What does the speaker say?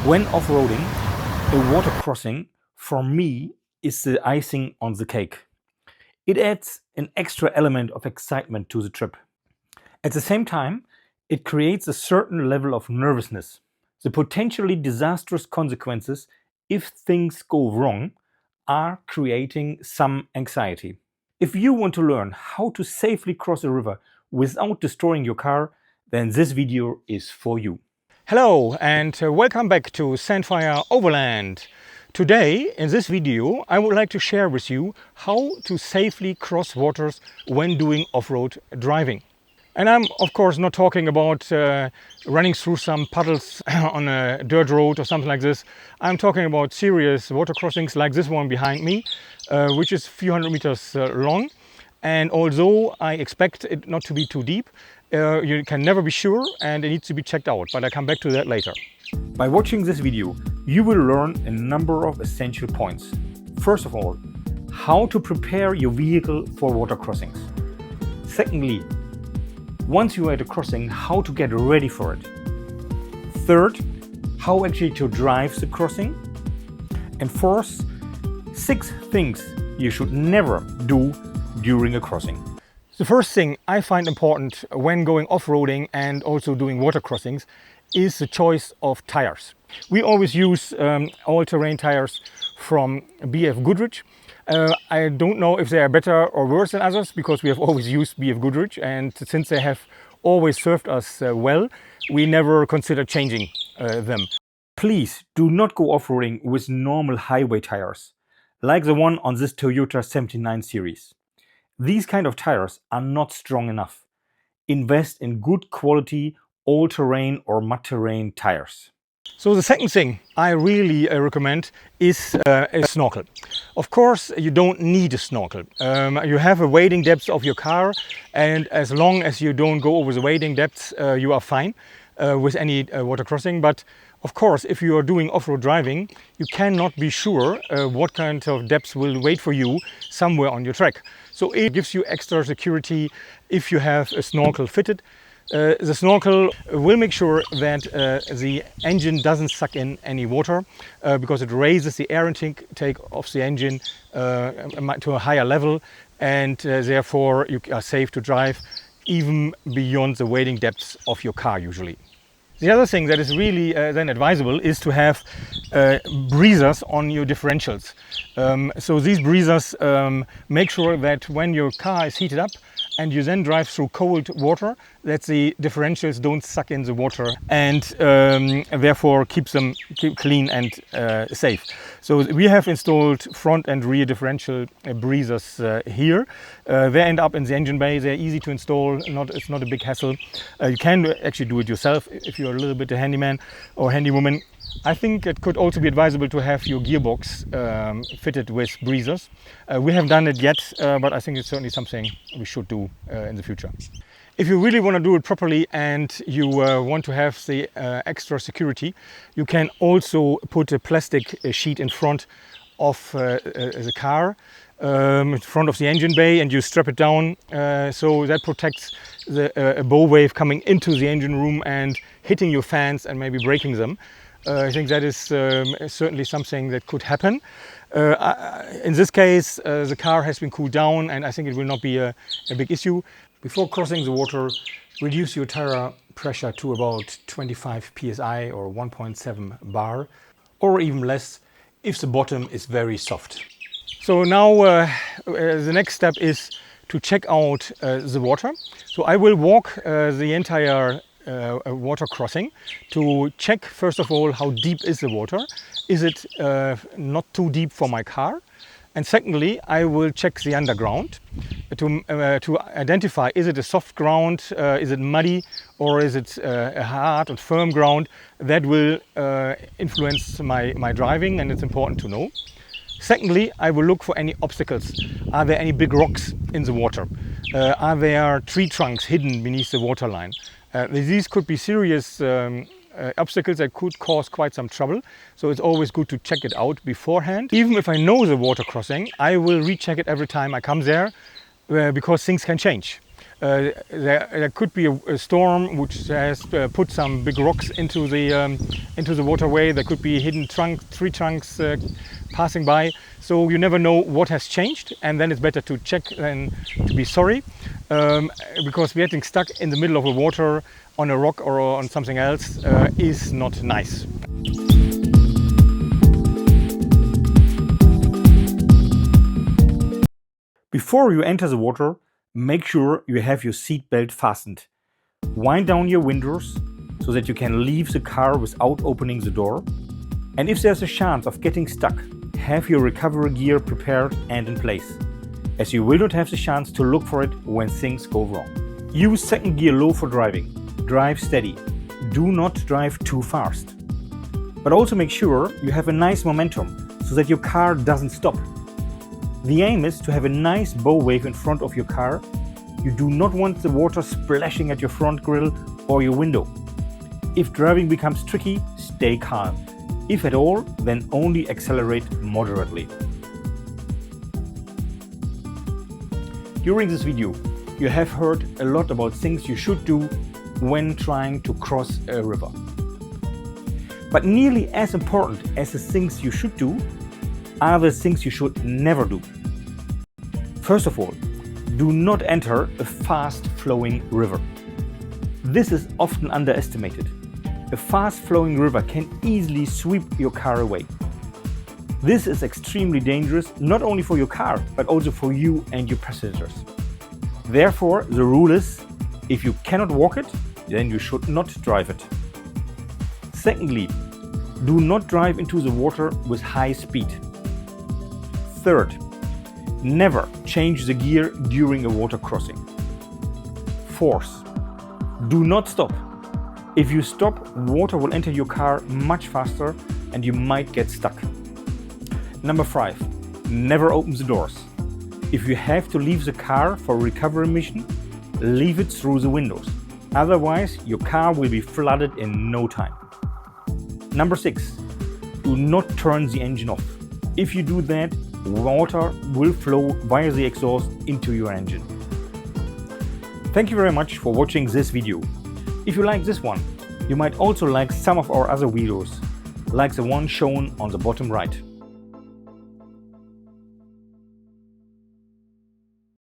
When off-roading, a water crossing, for me, is the icing on the cake. It adds an extra element of excitement to the trip. At the same time, it creates a certain level of nervousness. The potentially disastrous consequences, if things go wrong, are creating some anxiety. If you want to learn how to safely cross a river without destroying your car, then this video is for you. Hello and welcome back to Sandfire Overland. Today in this video I would like to share with you how to safely cross waters when doing off-road driving. And I'm of course not talking about running through some puddles on a dirt road or something like this. I'm talking about serious water crossings like this one behind me, which is a few hundred meters long. And although I expect it not to be too deep, you can never be sure and it needs to be checked out, but I'll come back to that later. By watching this video, you will learn a number of essential points. First of all, how to prepare your vehicle for water crossings. Secondly, once you are at a crossing, how to get ready for it. Third, how actually to drive the crossing. And fourth, 6 things you should never do during a crossing. The first thing I find important when going off-roading and also doing water crossings is the choice of tires. We always use all-terrain tires from BF Goodrich. I don't know if they are better or worse than others because we have always used BF Goodrich, and since they have always served us well, we never consider changing them. Please do not go off-roading with normal highway tires, like the one on this Toyota 79 series. These kind of tires are not strong enough. Invest in good quality all-terrain or mud-terrain tires. So the second thing I really recommend is a snorkel. Of course, you don't need a snorkel. You have a wading depth of your car, and as long as you don't go over the wading depths, you are fine with any water crossing. But of course, if you are doing off-road driving, you cannot be sure what kind of depths will wait for you somewhere on your track. So it gives you extra security if you have a snorkel fitted. The snorkel will make sure that the engine doesn't suck in any water because it raises the air intake of the engine to a higher level, and therefore you are safe to drive even beyond the wading depths of your car usually. The other thing that is really then advisable is to have breathers on your differentials. So these breathers make sure that when your car is heated up and you then drive through cold water, that the differentials don't suck in the water and therefore keep clean and safe. So we have installed front and rear differential breathers here. They end up in the engine bay. They're easy to install. It's not a big hassle. You can actually do it yourself if you're a little bit a handyman or handywoman. I think it could also be advisable to have your gearbox fitted with breathers. We haven't done it yet, but I think it's certainly something we should do in the future. If you really want to do it properly and you want to have the extra security, you can also put a plastic sheet in front of the car, in front of the engine bay, and you strap it down so that protects the bow wave coming into the engine room and hitting your fans and maybe breaking them. I think that is certainly something that could happen. In this case, the car has been cooled down and I think it will not be a big issue. Before crossing the water, reduce your tire pressure to about 25 psi or 1.7 bar, or even less if the bottom is very soft. So now the next step is to check out the water. So I will walk the entire water crossing to check first of all how deep is the water. Is it not too deep for my car? And secondly, I will check the underground to identify, is it a soft ground, is it muddy, or is it a hard and firm ground. That will influence my driving, and it's important to know. Secondly, I will look for any obstacles. Are there any big rocks in the water? Are there tree trunks hidden beneath the waterline? These could be serious obstacles that could cause quite some trouble, so it's always good to check it out beforehand. Even if I know the water crossing, I will recheck it every time I come there because things can change. There could be a storm which has put some big rocks into the waterway. There could be hidden tree trunks passing by. So you never know what has changed, and then it's better to check than to be sorry, because getting stuck in the middle of the water on a rock or on something else is not nice. Before you enter the water, make sure you have your seatbelt fastened. Wind down your windows so that you can leave the car without opening the door. And if there's a chance of getting stuck, have your recovery gear prepared and in place, as you will not have the chance to look for it when things go wrong. Use second gear low for driving. Drive steady. Do not drive too fast. But also make sure you have a nice momentum so that your car doesn't stop. The aim is to have a nice bow wave in front of your car. You do not want the water splashing at your front grille or your window. If driving becomes tricky, stay calm. If at all, then only accelerate moderately. During this video, you have heard a lot about things you should do when trying to cross a river. But nearly as important as the things you should do are the things you should never do. First of all, do not enter a fast-flowing river. This is often underestimated. A fast-flowing river can easily sweep your car away. This is extremely dangerous, not only for your car, but also for you and your passengers. Therefore, the rule is, if you cannot walk it, then you should not drive it. Secondly, do not drive into the water with high speed. Third, never change the gear during a water crossing. Fourth, do not stop. If you stop, water will enter your car much faster and you might get stuck. Number 5, never open the doors. If you have to leave the car for a recovery mission, leave it through the windows. Otherwise, your car will be flooded in no time. Number 6, do not turn the engine off. If you do that, water will flow via the exhaust into your engine. Thank you very much for watching this video. If you like this one, you might also like some of our other videos, like the one shown on the bottom right.